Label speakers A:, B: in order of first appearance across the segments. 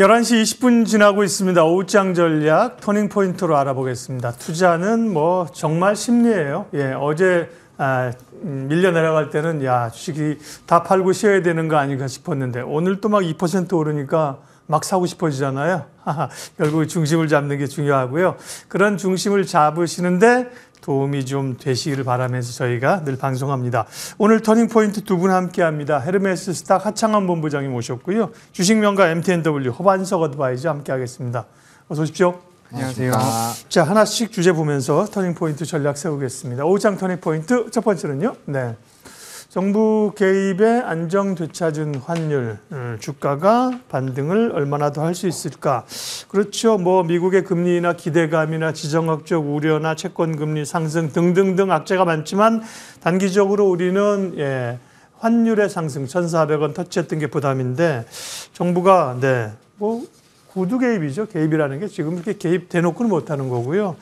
A: 11시 20분 지나고 있습니다. 오후장 전략 터닝 포인트로 알아보겠습니다. 투자는 뭐 정말 심리예요. 예, 어제 밀려 내려갈 때는 야, 주식이 다 팔고 쉬어야 되는 거 아닌가 싶었는데 오늘 또 막 2% 오르니까 막 사고 싶어지잖아요. 결국 중심을 잡는 게 중요하고요. 그런 중심을 잡으시는데 도움이 좀 되시기를 바라면서 저희가 늘 방송합니다. 오늘 터닝포인트 두 분 함께합니다. 헤르메스 스탁 하창환 본부장님 모셨고요. 주식명가 MTNW 허반석 어드바이저 함께하겠습니다. 어서 오십시오.
B: 안녕하세요.
A: 자, 하나씩 주제 보면서 터닝포인트 전략 세우겠습니다. 오후장 터닝포인트 첫 번째는요. 네. 정부 개입에 안정 되찾은 환율, 주가가 반등을 얼마나 더 할 수 있을까? 그렇죠. 뭐 미국의 금리나 기대감이나 지정학적 우려나 채권 금리 상승 등등등 악재가 많지만 단기적으로 우리는 환율의 상승 1,400원 터치했던 게 부담인데 정부가 구두 개입이죠. 개입이라는 게 지금 이렇게 개입 대놓고는 못하는 거고요.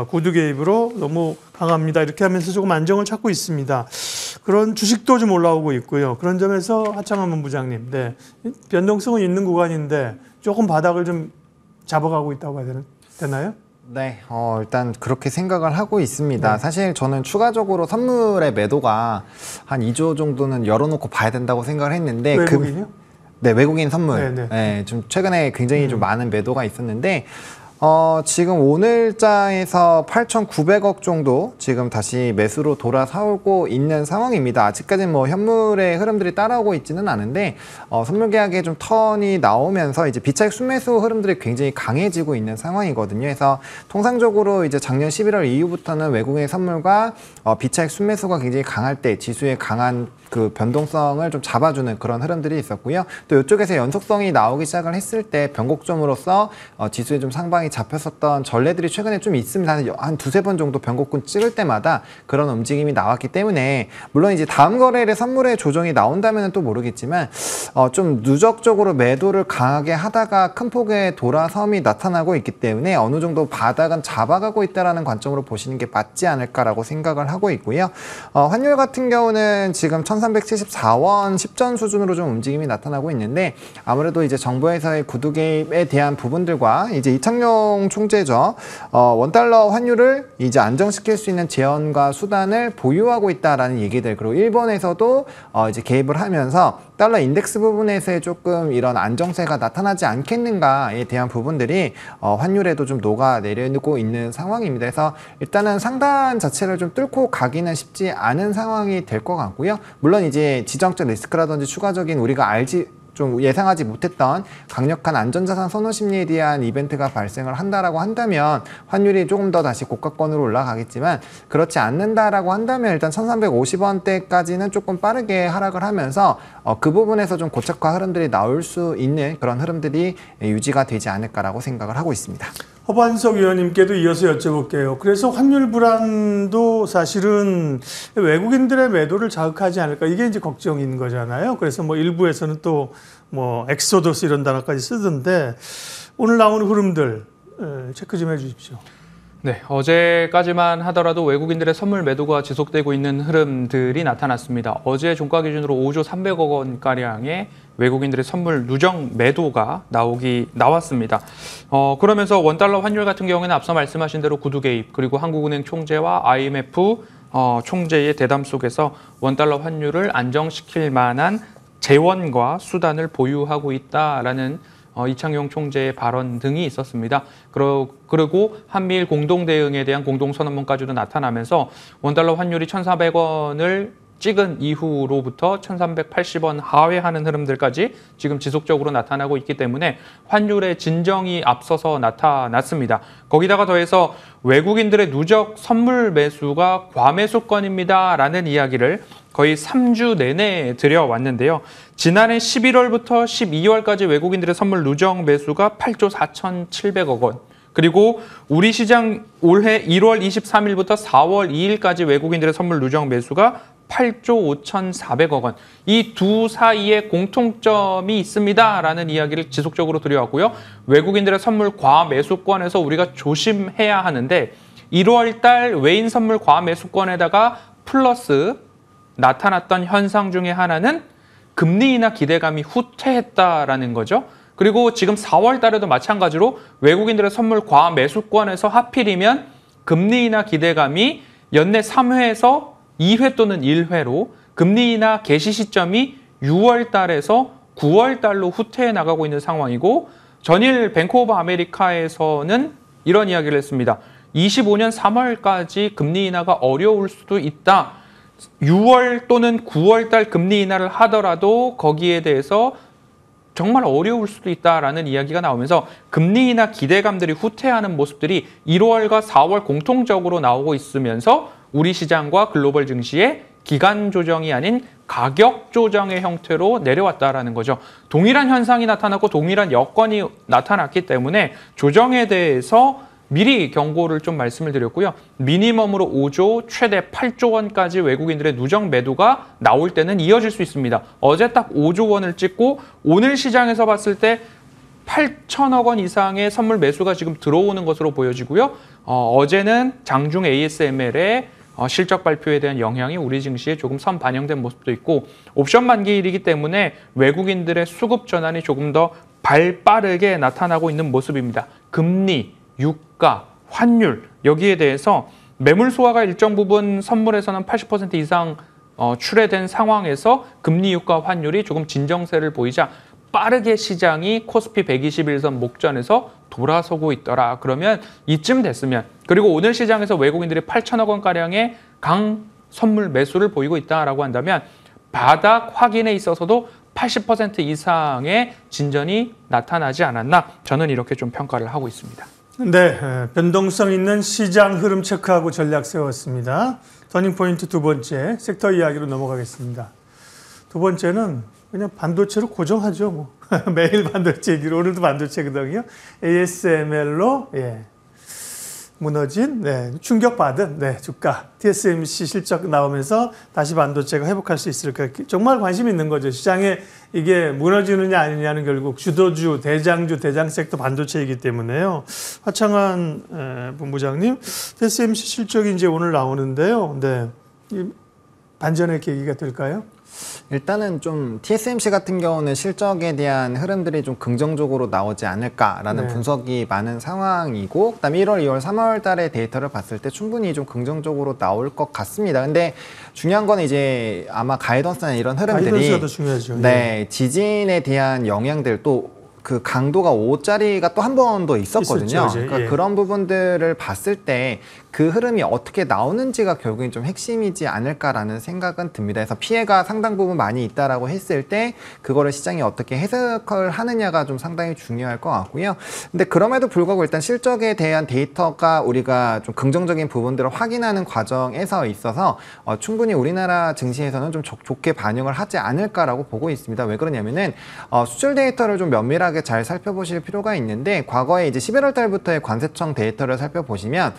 A: 구두 개입으로 너무 강합니다. 이렇게 하면서 조금 안정을 찾고 있습니다. 그런 주식도 좀 올라오고 있고요. 그런 점에서 하창환 본부장님, 변동성은 있는 구간인데 조금 바닥을 좀 잡아가고 있다고 해야 되나요?
B: 네, 일단 그렇게 생각을 하고 있습니다. 네. 사실 저는 추가적으로 선물의 매도가 한 2조 정도는 열어놓고 봐야 된다고 생각을 했는데
A: 외국인이요?
B: 네, 외국인 선물. 네, 좀 최근에 굉장히 좀 많은 매도가 있었는데 지금 오늘자에서 8,900억 정도 지금 다시 매수로 돌아서고 있는 상황입니다. 아직까지는 뭐 현물의 흐름들이 따라오고 있지는 않은데 선물 계약에 좀 턴이 나오면서 이제 비차익 순매수 흐름들이 굉장히 강해지고 있는 상황이거든요. 그래서 통상적으로 이제 작년 11월 이후부터는 외국인 선물과 비차익 순매수가 굉장히 강할 때 지수의 강한 그 변동성을 좀 잡아주는 그런 흐름들이 있었고요. 또 이쪽에서 연속성이 나오기 시작을 했을 때 변곡점으로서 지수에 좀 상방이 잡혔었던 전례들이 최근에 좀 있습니다. 한 두세 번 정도 변곡군 찍을 때마다 그런 움직임이 나왔기 때문에 물론 이제 다음 거래일에 선물의 조정이 나온다면 또 모르겠지만 좀 누적적으로 매도를 강하게 하다가 큰 폭의 돌아섬이 나타나고 있기 때문에 어느 정도 바닥은 잡아가고 있다는 관점으로 보시는 게 맞지 않을까라고 생각을 하고 있고요. 환율 같은 경우는 지금 1374원 10전 수준으로 좀 움직임이 나타나고 있는데 아무래도 이제 정부에서의 구두 개입에 대한 부분들과 이제 이창용 총재죠. 원달러 환율을 이제 안정시킬 수 있는 재원과 수단을 보유하고 있다라는 얘기들, 그리고 일본에서도 이제 개입을 하면서 달러 인덱스 부분에서의 조금 이런 안정세가 나타나지 않겠는가에 대한 부분들이 환율에도 좀 녹아내리고 있는 상황입니다. 그래서 일단은 상단 자체를 좀 뚫고 가기는 쉽지 않은 상황이 될 것 같고요. 물론 이제 지정적 리스크라든지 추가적인 우리가 좀 예상하지 못했던 강력한 안전자산 선호 심리에 대한 이벤트가 발생을 한다라고 한다면 환율이 조금 더 다시 고가권으로 올라가겠지만 그렇지 않는다라고 한다면 일단 1350원대까지는 조금 빠르게 하락을 하면서 그 부분에서 좀 고착화 흐름들이 나올 수 있는 그런 흐름들이 유지가 되지 않을까라고 생각을 하고 있습니다.
A: 허반석 위원님께도 이어서 여쭤볼게요. 그래서 환율 불안도 사실은 외국인들의 매도를 자극하지 않을까, 이게 이제 걱정인 거잖아요. 그래서 뭐 일부에서는 또 뭐 엑소더스 이런 단어까지 쓰던데 오늘 나오는 흐름들 체크 좀 해주십시오.
C: 네, 어제까지만 하더라도 외국인들의 선물 매도가 지속되고 있는 흐름들이 나타났습니다. 어제 종가 기준으로 5조 300억 원가량의 외국인들의 선물 누적 매도가 나왔습니다. 그러면서 원달러 환율 같은 경우에는 앞서 말씀하신 대로 구두 개입, 그리고 한국은행 총재와 IMF 총재의 대담 속에서 원달러 환율을 안정시킬 만한 재원과 수단을 보유하고 있다라는 이창용 총재의 발언 등이 있었습니다. 그리고 한미일 공동대응에 대한 공동선언문까지도 나타나면서 원달러 환율이 1,400원을 찍은 이후로부터 1,380원 하회하는 흐름들까지 지금 지속적으로 나타나고 있기 때문에 환율의 진정이 앞서서 나타났습니다. 거기다가 더해서 외국인들의 누적 선물 매수가 과매수권입니다라는 이야기를 거의 3주 내내 드려왔는데요. 지난해 11월부터 12월까지 외국인들의 선물 누적 매수가 8조 4,700억 원. 그리고 우리 시장 올해 1월 23일부터 4월 2일까지 외국인들의 선물 누적 매수가 8조 5,400억 원. 이 두 사이에 공통점이 있습니다라는 이야기를 지속적으로 드려왔고요. 외국인들의 선물 과매수권에서 우리가 조심해야 하는데 1월 달 외인 선물 과매수권에다가 플러스 나타났던 현상 중에 하나는 금리 인하 기대감이 후퇴했다라는 거죠. 그리고 지금 4월 달에도 마찬가지로 외국인들의 선물 과매수권에서 하필이면 금리 인하 기대감이 연내 3회에서 2회 또는 1회로 금리 인하 개시 시점이 6월 달에서 9월 달로 후퇴해 나가고 있는 상황이고 전일 뱅크 오브 아메리카에서는 이런 이야기를 했습니다. 25년 3월까지 금리 인하가 어려울 수도 있다. 6월 또는 9월 달 금리 인하를 하더라도 거기에 대해서 정말 어려울 수도 있다라는 이야기가 나오면서 금리 인하 기대감들이 후퇴하는 모습들이 1월과 4월 공통적으로 나오고 있으면서 우리 시장과 글로벌 증시의 기간 조정이 아닌 가격 조정의 형태로 내려왔다라는 거죠. 동일한 현상이 나타났고 동일한 여건이 나타났기 때문에 조정에 대해서 미리 경고를 좀 말씀을 드렸고요. 미니멈으로 5조, 최대 8조 원까지 외국인들의 누적 매도가 나올 때는 이어질 수 있습니다. 어제 딱 5조 원을 찍고 오늘 시장에서 봤을 때 8천억 원 이상의 선물 매수가 지금 들어오는 것으로 보여지고요. 어제는 장중 ASML의 실적 발표에 대한 영향이 우리 증시에 조금 선 반영된 모습도 있고 옵션 만기일이기 때문에 외국인들의 수급 전환이 조금 더 발빠르게 나타나고 있는 모습입니다. 금리, 유가, 환율 여기에 대해서 매물 소화가 일정 부분 선물에서는 80% 이상 출회된 상황에서 금리, 유가, 환율이 조금 진정세를 보이자 빠르게 시장이 코스피 121선 목전에서 돌아서고 있더라. 그러면 이쯤 됐으면 그리고 오늘 시장에서 외국인들이 8천억 원가량의 강 선물 매수를 보이고 있다라고 한다면 바닥 확인에 있어서도 80% 이상의 진전이 나타나지 않았나 저는 이렇게 좀 평가를 하고 있습니다.
A: 네, 변동성 있는 시장 흐름 체크하고 전략 세웠습니다. 터닝포인트 두 번째 섹터 이야기로 넘어가겠습니다. 두 번째는 그냥 반도체로 고정하죠. 뭐. 매일 반도체 얘기로 오늘도 반도체거든요. ASML로 무너진 충격받은 주가 TSMC 실적 나오면서 다시 반도체가 회복할 수 있을까 정말 관심 있는 거죠. 시장에 이게 무너지느냐 아니냐는 결국 주도주, 대장주, 대장 섹터 반도체이기 때문에요. 화창한 본부장님, TSMC 실적이 이제 오늘 나오는데요. 네, 반전의 계기가 될까요?
B: 일단은 좀 TSMC 같은 경우는 실적에 대한 흐름들이 좀 긍정적으로 나오지 않을까라는 분석이 많은 상황이고 그다음에 1월, 2월, 3월 달의 데이터를 봤을 때 충분히 좀 긍정적으로 나올 것 같습니다. 근데 중요한 건 이제 아마 가이던스나 이런 흐름들이
A: 가이던스가 더 중요하죠.
B: 네, 지진에 대한 영향들 또 그 강도가 5짜리가 또 한 번 더 있었거든요. 그러니까 그런 부분들을 봤을 때 그 흐름이 어떻게 나오는지가 결국엔 좀 핵심이지 않을까라는 생각은 듭니다. 그래서 피해가 상당 부분 많이 있다라고 했을 때 그거를 시장이 어떻게 해석을 하느냐가 좀 상당히 중요할 것 같고요. 근데 그럼에도 불구하고 일단 실적에 대한 데이터가 우리가 좀 긍정적인 부분들을 확인하는 과정에서 있어서 충분히 우리나라 증시에서는 좀 좋게 반영을 하지 않을까라고 보고 있습니다. 왜 그러냐면은 수출 데이터를 좀 면밀하게 잘 살펴보실 필요가 있는데 과거에 이제 11월 달부터의 관세청 데이터를 살펴보시면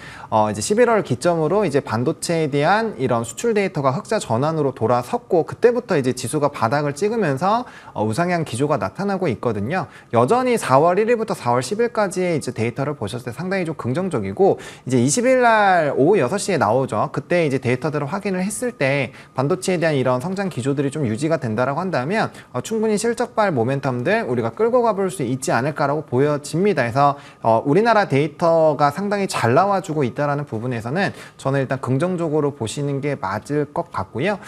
B: 이제 11월 기점으로 이제 반도체에 대한 이런 수출 데이터가 흑자 전환으로 돌아섰고 그때부터 이제 지수가 바닥을 찍으면서 우상향 기조가 나타나고 있거든요. 여전히 4월 1일부터 4월 10일까지의 이제 데이터를 보셨을 때 상당히 좀 긍정적이고 이제 20일 날 오후 6시에 나오죠. 그때 이제 데이터들을 확인을 했을 때 반도체에 대한 이런 성장 기조들이 좀 유지가 된다라고 한다면 충분히 실적발 모멘텀들 우리가 끌고 가볼 수 있지 않을까라고 보여집니다. 그래서 우리나라 데이터가 상당히 잘 나와주고 있다라는 부분에서는 저는 일단 긍정적으로 보시는 게 맞을 것 같고요.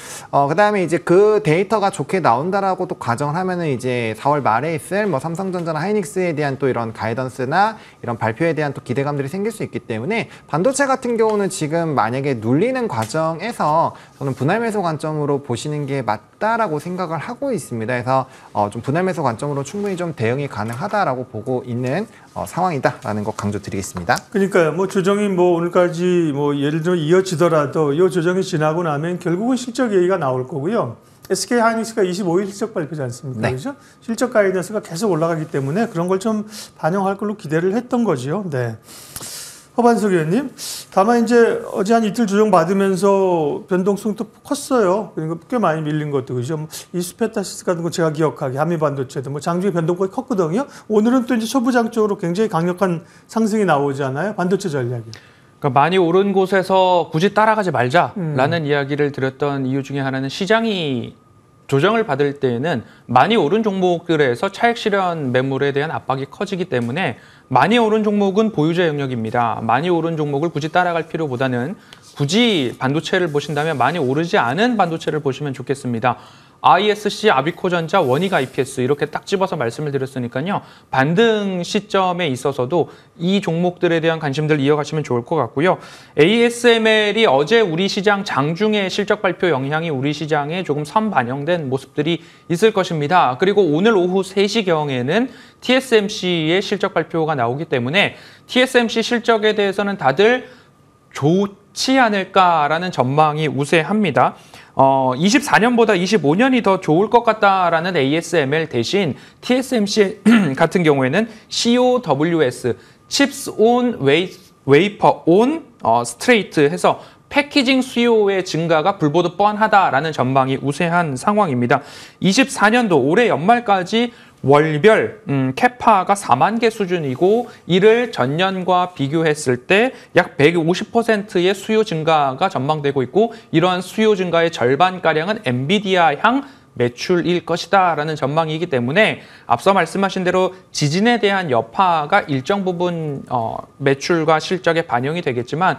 B: 그 다음에 이제 그 데이터가 좋게 나온다라고 또 가정을 하면은 이제 4월 말에 있을 뭐 삼성전자나 하이닉스에 대한 또 이런 가이던스나 이런 발표에 대한 또 기대감들이 생길 수 있기 때문에 반도체 같은 경우는 지금 만약에 눌리는 과정에서 저는 분할 매수 관점으로 보시는 게 맞다라고 생각을 하고 있습니다. 그래서 좀 분할 매수 관점으로 충분히 좀 대응이 가능하다라고 보고 있는 상황이다라는 거 강조드리겠습니다.
A: 그러니까 뭐 조정이 뭐 오늘까지 뭐 예를 들어 이어지더라도 이 조정이 지나고 나면 결국은 실적 얘기가 나올 거고요. SK 하이닉스가 25일 실적 발표지 않습니까?
B: 네.
A: 그렇죠? 실적 가이던스가 계속 올라가기 때문에 그런 걸 좀 반영할 걸로 기대를 했던 거죠. 네. 허반석 의원님, 다만 이제 어제 한 이틀 조정 받으면서 변동성도 컸어요. 그러니까 꽤 많이 밀린 것도 그죠. 이스페타시스 같은 거 제가 기억하기 한미반도체도 뭐 장중에 변동폭이 컸거든요. 오늘은 또 이제 소부장적으로 굉장히 강력한 상승이 나오잖아요. 반도체 전략이.
C: 그러니까 많이 오른 곳에서 굳이 따라가지 말자라는 이야기를 드렸던 이유 중에 하나는 시장이 조정을 받을 때에는 많이 오른 종목들에서 차익 실현 매물에 대한 압박이 커지기 때문에 많이 오른 종목은 보유자 영역입니다. 많이 오른 종목을 굳이 따라갈 필요보다는 굳이 반도체를 보신다면 많이 오르지 않은 반도체를 보시면 좋겠습니다. ISC, 아비코전자, 원익 IPS 이렇게 딱 집어서 말씀을 드렸으니까요. 반등 시점에 있어서도 이 종목들에 대한 관심들 이어가시면 좋을 것 같고요. ASML이 어제 우리 시장 장중에 실적 발표 영향이 우리 시장에 조금 선반영된 모습들이 있을 것입니다. 그리고 오늘 오후 3시경에는 TSMC의 실적 발표가 나오기 때문에 TSMC 실적에 대해서는 다들 좋지 않을까라는 전망이 우세합니다. 24년보다 25년이 더 좋을 것 같다라는 ASML 대신 TSMC 같은 경우에는 COWS, Chips on Wafer on Straight 해서 패키징 수요의 증가가 불보듯 뻔하다라는 전망이 우세한 상황입니다. 24년도 올해 연말까지 월별 캐파가 4만 개 수준이고 이를 전년과 비교했을 때 약 150%의 수요 증가가 전망되고 있고 이러한 수요 증가의 절반가량은 엔비디아향 매출일 것이다라는 전망이기 때문에 앞서 말씀하신 대로 지진에 대한 여파가 일정 부분 매출과 실적에 반영이 되겠지만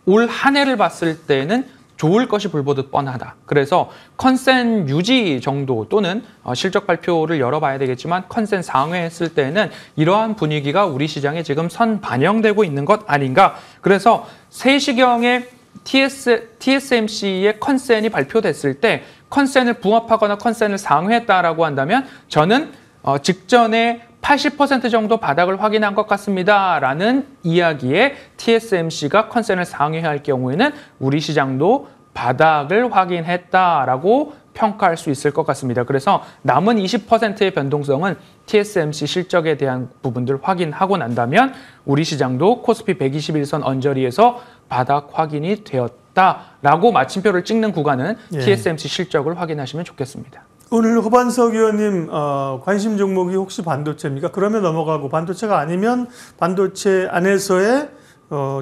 C: 올 한 해를 봤을 때는 좋을 것이 불보듯 뻔하다. 그래서 컨센 유지 정도 또는 실적 발표를 열어봐야 되겠지만 컨센 상회했을 때는 이러한 분위기가 우리 시장에 지금 선 반영되고 있는 것 아닌가. 그래서 3시경에 TSMC의 컨센이 발표됐을 때 컨센을 붕합하거나 컨센을 상회했다라고 한다면 저는 직전에 80% 정도 바닥을 확인한 것 같습니다. 라는 이야기에 TSMC가 컨센을 상회할 경우에는 우리 시장도 바닥을 확인했다라고 평가할 수 있을 것 같습니다. 그래서 남은 20%의 변동성은 TSMC 실적에 대한 부분들 확인하고 난다면 우리 시장도 코스피 121선 언저리에서 바닥 확인이 되었다라고 마침표를 찍는 구간은 TSMC 실적을 확인하시면 좋겠습니다.
A: 오늘 허반석 의원님 관심 종목이 혹시 반도체입니까? 그러면 넘어가고 반도체가 아니면 반도체 안에서의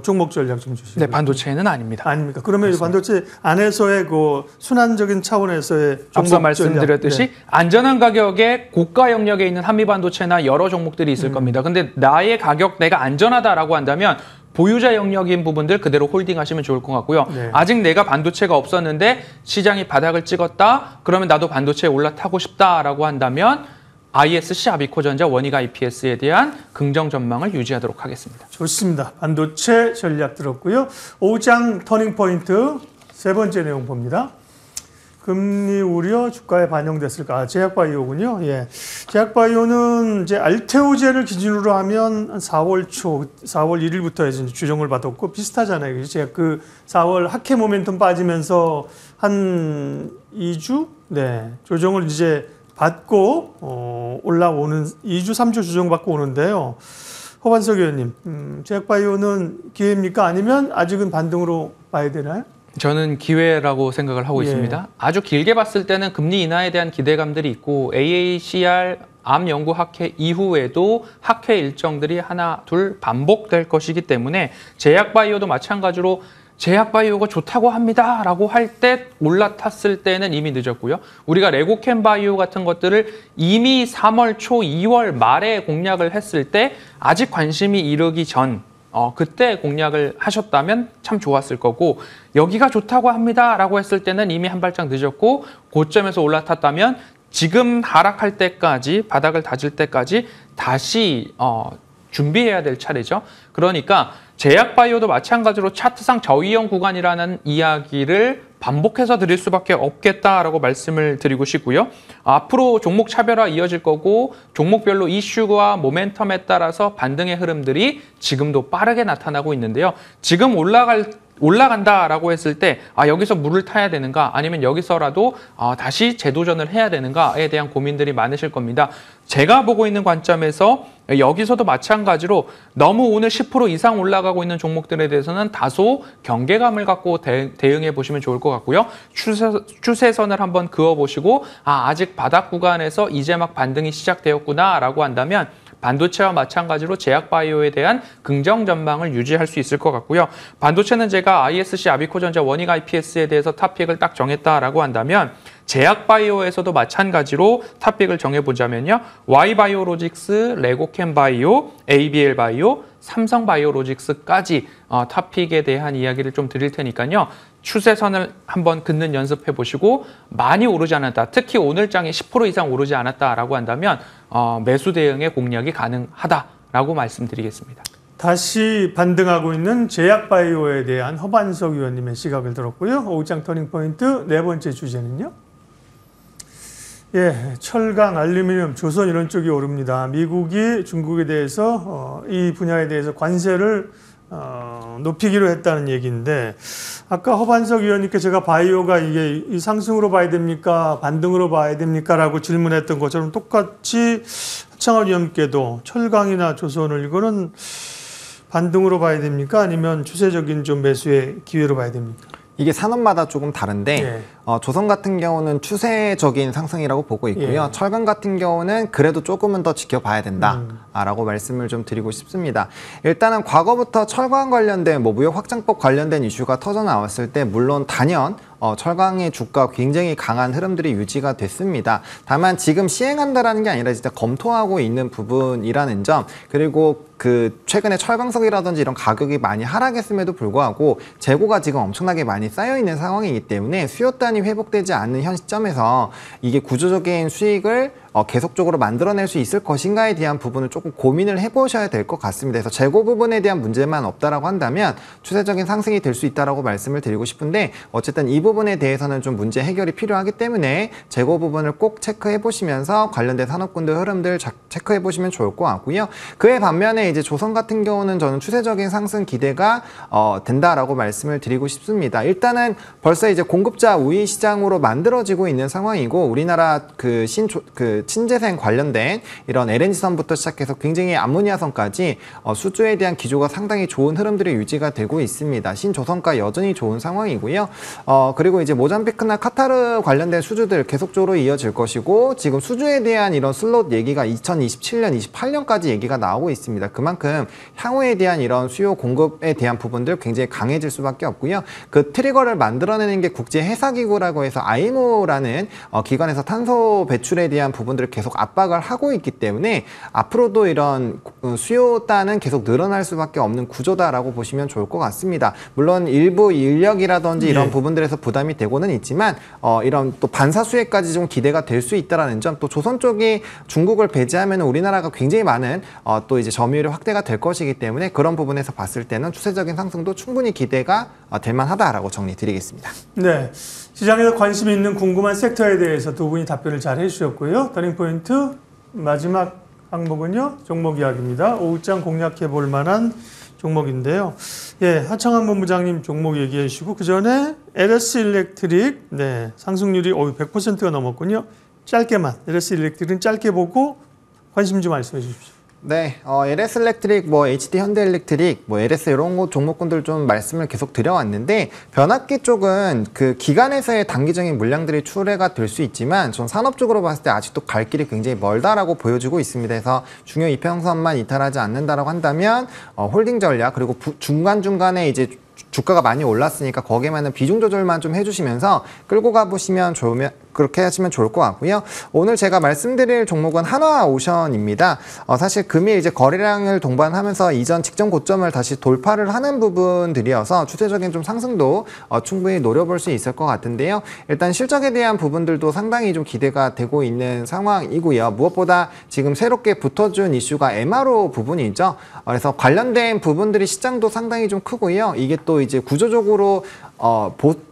A: 종목 전략 좀 주시죠.
C: 네, 반도체는 아닙니다.
A: 아닙니까? 그러면 그렇습니다. 반도체 안에서의 그 순환적인 차원에서의 종목
C: 앞서 말씀드렸듯이
A: 네.
C: 안전한 가격에 고가 영역에 있는 한미 반도체나 여러 종목들이 있을 겁니다. 근데 나의 가격 내가 안전하다라고 한다면 보유자 영역인 부분들 그대로 홀딩하시면 좋을 것 같고요.
A: 네.
C: 아직 내가 반도체가 없었는데 시장이 바닥을 찍었다. 그러면 나도 반도체에 올라타고 싶다라고 한다면 ISC, 아비코전자, 원익 IPS에 대한 긍정 전망을 유지하도록 하겠습니다.
A: 좋습니다. 반도체 전략 들었고요. 5장 터닝포인트 세 번째 내용 봅니다. 금리 우려 주가에 반영됐을까? 제약바이오군요. 예. 제약바이오는 이제 알테오제를 기준으로 하면 한 4월 1일부터 이제 주정을 받았고 비슷하잖아요. 제가 그 4월 학회 모멘텀 빠지면서 한 2주 조정을 이제 받고 올라오는 2주 3주 주정 받고 오는데요. 허반석 의원님, 제약바이오는 기회입니까? 아니면 아직은 반등으로 봐야 되나요?
C: 저는 기회라고 생각을 하고 있습니다. 아주 길게 봤을 때는 금리 인하에 대한 기대감들이 있고 AACR 암연구학회 이후에도 학회 일정들이 하나, 둘 반복될 것이기 때문에 제약바이오도 마찬가지로 제약바이오가 좋다고 합니다 라고 할 때 올라탔을 때는 이미 늦었고요. 우리가 레고캠바이오 같은 것들을 이미 3월 초 2월 말에 공략을 했을 때 아직 관심이 이르기 전 그때 공략을 하셨다면 참 좋았을 거고 여기가 좋다고 합니다 라고 했을 때는 이미 한 발짝 늦었고 고점에서 올라탔다면 지금 하락할 때까지 바닥을 다질 때까지 다시 준비해야 될 차례죠. 그러니까 제약바이오도 마찬가지로 차트상 저위험 구간이라는 이야기를 반복해서 드릴 수밖에 없겠다라고 말씀을 드리고 싶고요. 앞으로 종목 차별화 이어질 거고 종목별로 이슈와 모멘텀에 따라서 반등의 흐름들이 지금도 빠르게 나타나고 있는데요. 지금 올라간다라고 했을 때 여기서 물을 타야 되는가 아니면 여기서라도 다시 재도전을 해야 되는가에 대한 고민들이 많으실 겁니다. 제가 보고 있는 관점에서 여기서도 마찬가지로 너무 오늘 10% 이상 올라가고 있는 종목들에 대해서는 다소 경계감을 갖고 대응해 보시면 좋을 것 같고요. 추세선을 한번 그어보시고 아직 바닥 구간에서 이제 막 반등이 시작되었구나라고 한다면 반도체와 마찬가지로 제약바이오에 대한 긍정 전망을 유지할 수 있을 것 같고요. 반도체는 제가 ISC, 아비코전자, 원익 IPS에 대해서 탑픽을 딱 정했다라고 한다면 제약바이오에서도 마찬가지로 탑픽을 정해보자면요. Y바이오로직스, 레고캠바이오, ABL바이오, 삼성바이오로직스까지 탑픽에 대한 이야기를 좀 드릴 테니까요. 추세선을 한번 긋는 연습해 보시고 많이 오르지 않았다. 특히 오늘 장에 10% 이상 오르지 않았다라고 한다면 매수 대응의 공략이 가능하다라고 말씀드리겠습니다.
A: 다시 반등하고 있는 제약바이오에 대한 허반석 위원님의 시각을 들었고요. 오후장 터닝포인트 네 번째 주제는요. 예, 철강, 알루미늄, 조선 이런 쪽이 오릅니다. 미국이 중국에 대해서 이 분야에 대해서 관세를 높이기로 했다는 얘기인데 아까 허반석 위원님께 제가 바이오가 이게 이 상승으로 봐야 됩니까? 반등으로 봐야 됩니까? 라고 질문했던 것처럼 똑같이 하창원 위원께도 철강이나 조선을 이거는 반등으로 봐야 됩니까? 아니면 추세적인 좀 매수의 기회로 봐야 됩니까?
B: 이게 산업마다 조금 다른데
A: 예.
B: 조선 같은 경우는 추세적인 상승이라고 보고 있고요.
A: 예.
B: 철강 같은 경우는 그래도 조금은 더 지켜봐야 된다라고 말씀을 좀 드리고 싶습니다. 일단은 과거부터 철강 관련된 무역 확장법 관련된 이슈가 터져 나왔을 때 물론 단연 철강의 주가 굉장히 강한 흐름들이 유지가 됐습니다. 다만 지금 시행한다라는 게 아니라 진짜 검토하고 있는 부분이라는 점, 그리고 그 최근에 철강석이라든지 이런 가격이 많이 하락했음에도 불구하고 재고가 지금 엄청나게 많이 쌓여 있는 상황이기 때문에 수요단이 회복되지 않는 현 시점에서 이게 구조적인 수익을 계속적으로 만들어낼 수 있을 것인가에 대한 부분을 조금 고민을 해보셔야 될 것 같습니다. 그래서 재고 부분에 대한 문제만 없다라고 한다면 추세적인 상승이 될 수 있다라고 말씀을 드리고 싶은데, 어쨌든 이 부분에 대해서는 좀 문제 해결이 필요하기 때문에 재고 부분을 꼭 체크해 보시면서 관련된 산업군들 흐름들 체크해 보시면 좋을 것 같고요. 그에 반면에 이제 조선 같은 경우는 저는 추세적인 상승 기대가 된다라고 말씀을 드리고 싶습니다. 일단은 벌써 이제 공급자 우위 시장으로 만들어지고 있는 상황이고, 우리나라 신재생 관련된 이런 LNG선부터 시작해서 굉장히 암모니아선까지 수주에 대한 기조가 상당히 좋은 흐름들이 유지가 되고 있습니다. 신조선가 여전히 좋은 상황이고요. 그리고 이제 모잠비크나 카타르 관련된 수주들 계속적으로 이어질 것이고, 지금 수주에 대한 이런 슬롯 얘기가 2027년, 28년까지 얘기가 나오고 있습니다. 그만큼 향후에 대한 이런 수요 공급에 대한 부분들 굉장히 강해질 수밖에 없고요. 그 트리거를 만들어내는 게 국제해사기구라고 해서 IMO라는 기관에서 탄소 배출에 대한 부분들을 계속 압박을 하고 있기 때문에 앞으로도 이런 수요단은 계속 늘어날 수밖에 없는 구조다라고 보시면 좋을 것 같습니다. 물론 일부 인력이라든지 이런 부분들에서 부담이 되고는 있지만 이런 또 반사수혜까지 좀 기대가 될 수 있다라는 점, 또 조선 쪽이 중국을 배제하면 우리나라가 굉장히 많은 또 이제 점유율이 확대가 될 것이기 때문에 그런 부분에서 봤을 때는 추세적인 상승도 충분히 기대가 될 만하다라고 정리드리겠습니다. 네.
A: 시장에서 관심이 있는 궁금한 섹터에 대해서 두 분이 답변을 잘 해주셨고요. 터닝포인트 마지막 항목은요, 종목 이야기입니다. 오후장 공략해 볼 만한 종목인데요. 예, 하창환 본부장님 종목 얘기해 주시고, 그 전에 LS 일렉트릭, 네, 상승률이 100%가 넘었군요. 짧게만, LS 일렉트릭은 짧게 보고 관심 좀 말씀해 주십시오.
B: 네, LS 일렉트릭, HD 현대일렉트릭, LS 이런 종목군들 좀 말씀을 계속 드려왔는데, 변압기 쪽은 그 기관에서의 단기적인 물량들이 출회가 될 수 있지만, 전 산업적으로 봤을 때 아직도 갈 길이 굉장히 멀다라고 보여지고 있습니다. 그래서 중요 이평선만 이탈하지 않는다라고 한다면, 홀딩 전략, 그리고 중간중간에 이제 주가가 많이 올랐으니까 거기에만은 비중 조절만 좀 해주시면서 끌고 가보시면 그렇게 하시면 좋을 것 같고요. 오늘 제가 말씀드릴 종목은 한화오션입니다. 사실 금일 이제 거래량을 동반하면서 이전 직전 고점을 다시 돌파를 하는 부분들이어서 추세적인 좀 상승도 충분히 노려볼 수 있을 것 같은데요. 일단 실적에 대한 부분들도 상당히 좀 기대가 되고 있는 상황이고요. 무엇보다 지금 새롭게 붙어준 이슈가 MRO 부분이죠. 그래서 관련된 부분들이 시장도 상당히 좀 크고요. 이게 또 이제 구조적으로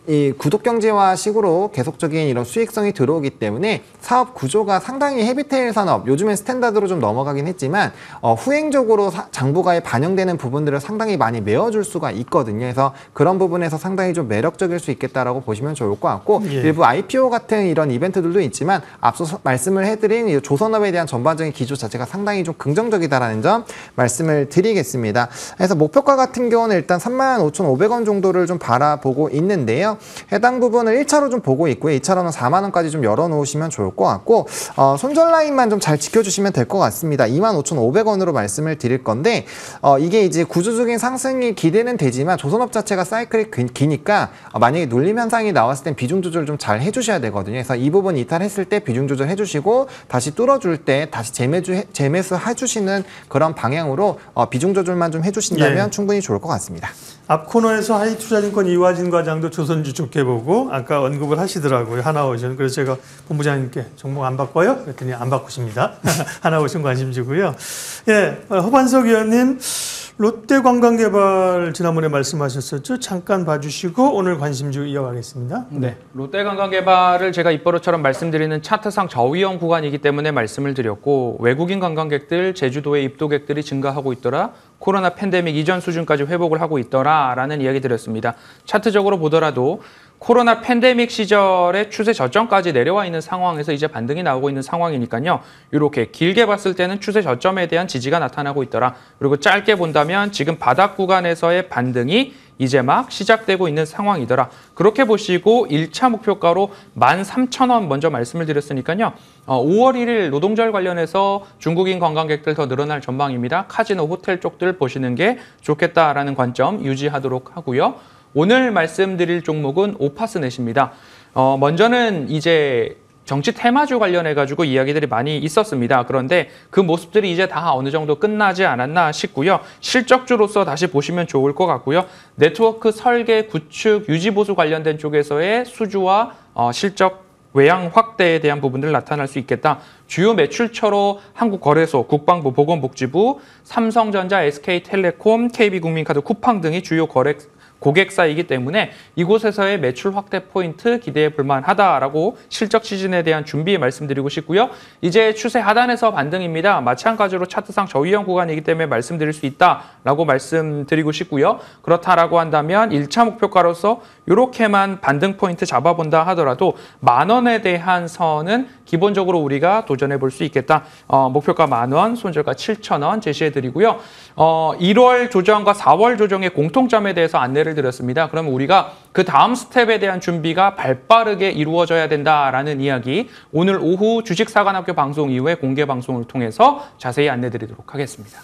B: 이 구독경제화 식으로 계속적인 이런 수익성이 들어오기 때문에 사업 구조가 상당히 헤비테일 산업, 요즘엔 스탠다드로 좀 넘어가긴 했지만 후행적으로 장부가에 반영되는 부분들을 상당히 많이 메워줄 수가 있거든요. 그래서 그런 부분에서 상당히 좀 매력적일 수 있겠다라고 보시면 좋을 것 같고, 일부 IPO 같은 이런 이벤트들도 있지만 앞서 말씀을 해드린 이 조선업에 대한 전반적인 기조 자체가 상당히 좀 긍정적이다라는 점 말씀을 드리겠습니다. 그래서 목표가 같은 경우는 일단 35,500원 정도를 좀 바라보고 보고 있는데요. 해당 부분을 1차로 좀 보고 있고요. 2차로는 4만 원까지 좀 열어놓으시면 좋을 것 같고 손절 라인만 좀 잘 지켜주시면 될 것 같습니다. 25,500원으로 말씀을 드릴 건데 이게 이제 구조적인 상승이 기대는 되지만 조선업 자체가 사이클이 기니까 만약에 눌림 현상이 나왔을 땐 비중 조절 좀 잘 해주셔야 되거든요. 그래서 이 부분 이탈했을 때 비중 조절 해주시고 다시 뚫어줄 때 다시 재매수 해주시는 그런 방향으로 비중 조절만 좀 해주신다면 충분히 좋을 것 같습니다.
A: 앞 코너에서 하이투자증권 이화진 과장도 조선주 좋게 보고 아까 언급을 하시더라고요. 하나오션. 그래서 제가 본부장님께 종목 안 바꿔요? 그랬더니 안 바꾸십니다. 하나오션 관심주고요. 예, 허반석 의원님 롯데관광개발 지난번에 말씀하셨었죠. 잠깐 봐주시고 오늘 관심주 이어가겠습니다.
C: 네, 롯데관광개발을 제가 입버릇처럼 말씀드리는 차트상 저위험 구간이기 때문에 말씀을 드렸고 외국인 관광객들 제주도에 입도객들이 증가하고 있더라. 코로나 팬데믹 이전 수준까지 회복을 하고 있더라라는 이야기 드렸습니다. 차트적으로 보더라도 코로나 팬데믹 시절에 추세 저점까지 내려와 있는 상황에서 이제 반등이 나오고 있는 상황이니까요. 이렇게 길게 봤을 때는 추세 저점에 대한 지지가 나타나고 있더라. 그리고 짧게 본다면 지금 바닥 구간에서의 반등이 이제 막 시작되고 있는 상황이더라. 그렇게 보시고 1차 목표가로 13,000원 먼저 말씀을 드렸으니까요. 5월 1일 노동절 관련해서 중국인 관광객들 더 늘어날 전망입니다. 카지노, 호텔 쪽들 보시는 게 좋겠다라는 관점 유지하도록 하고요. 오늘 말씀드릴 종목은 오파스넷입니다. 먼저는 이제 정치 테마주 관련해가지고 이야기들이 많이 있었습니다. 그런데 그 모습들이 이제 다 어느 정도 끝나지 않았나 싶고요. 실적주로서 다시 보시면 좋을 것 같고요. 네트워크 설계, 구축, 유지 보수 관련된 쪽에서의 수주와 실적 외양 확대에 대한 부분들 나타날 수 있겠다. 주요 매출처로 한국거래소, 국방부, 보건복지부, 삼성전자, SK텔레콤, KB국민카드, 쿠팡 등이 주요 고객사이기 때문에 이곳에서의 매출 확대 포인트 기대해 볼 만하다라고 실적 시즌에 대한 준비 말씀드리고 싶고요. 이제 추세 하단에서 반등입니다. 마찬가지로 차트상 저위험 구간이기 때문에 말씀드릴 수 있다라고 말씀드리고 싶고요. 그렇다라고 한다면 1차 목표가로서 이렇게만 반등 포인트 잡아본다 하더라도 10,000원에 대한 선은 기본적으로 우리가 도전해 볼 수 있겠다. 목표가 10,000원, 손절가 7,000원 제시해 드리고요. 1월 조정과 4월 조정의 공통점에 대해서 안내를 드렸습니다. 그러면 우리가 그 다음 스텝에 대한 준비가 발빠르게 이루어져야 된다라는 이야기 오늘 오후 주식사관학교 방송 이후에 공개 방송을 통해서 자세히 안내 드리도록 하겠습니다.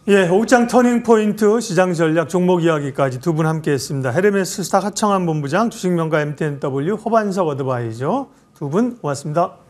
A: 예, 오장 터닝포인트 시장 전략 종목 이야기까지 두 분 함께했습니다. 헤르메스 스탁 하청한 본부장, 주식명가 MTNW 허반석 어드바이저 두 분 고맙습니다.